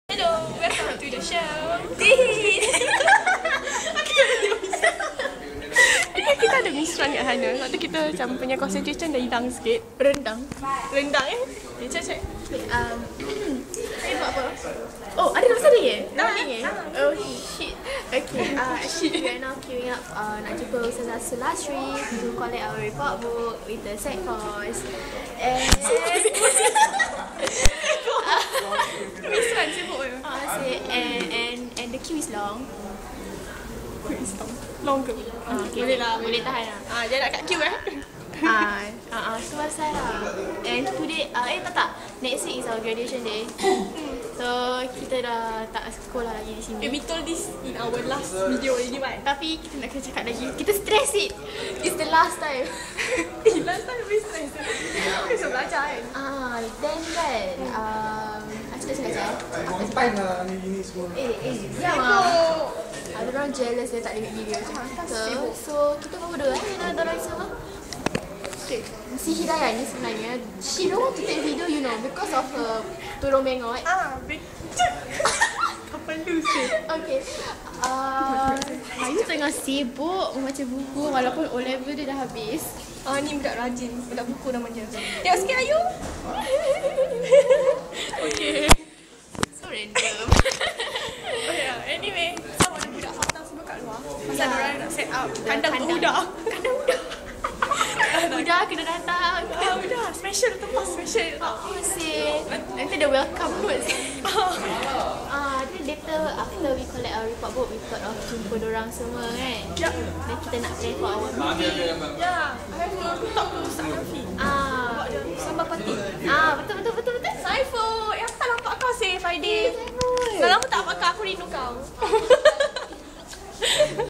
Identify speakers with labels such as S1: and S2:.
S1: Hello, welcome to the show. Kita ada misran kat sana. Lepas tu kita macam punya concentration dah hilang sikit. Rendang cek. Saya buat apa? Oh, ada masa ni Naming Oh shit. Okay, actually we are now queuing up nak jumpa Ustazah Sulasri to collect our report book with the set course. And misran sibuk je. And the queue is long. Long ke? Okay. Boleh tahan lah. Dia nak kat queue tu pasal lah. And today, tak. Next week is our graduation day. So, kita dah tak sekolah lagi di sini.
S2: We told this in our last video already, right?
S1: Tapi kita nak kena cakap lagi. Kita stress it. It's the last time.
S2: Last time we stress. Kita belajar kan?
S1: Then kan, Acik dah cakap
S3: Fine lah ni semua.
S1: ada orang jealous dia tak tengok video so kita berdua dengan orang semua. Okay. Si Hidayah ni sebenarnya she don't want to take video, you know, because of her turun mengot.
S2: Apa lu sih?
S1: Okay. Saya tengah sibuk membaca buku walaupun O-level dia dah habis.
S2: Ni budak rajin, budak buku nama dia. Tengok sikit Ayu. Okay.
S1: So random.
S2: Anyway, sama ada budak hotel semua kat luar. Pasal orang nak set up kandang untuk budak.
S1: Budak kena datang.
S2: Budak special tempat special.
S1: Nanti ada welcome notes. Then later after we collect our report book, we thought of jumpa dorang semua kan.
S2: Ya.
S1: Then kita nak plan for our meeting.
S2: Ya, I have to talk to Ustaz Nafi. Buat dia sambal party.
S1: Betul.
S2: Saiful, tak nampak kau sih Friday.
S1: Saiful.
S2: Dah lama tak nampak kau, aku rindu kau.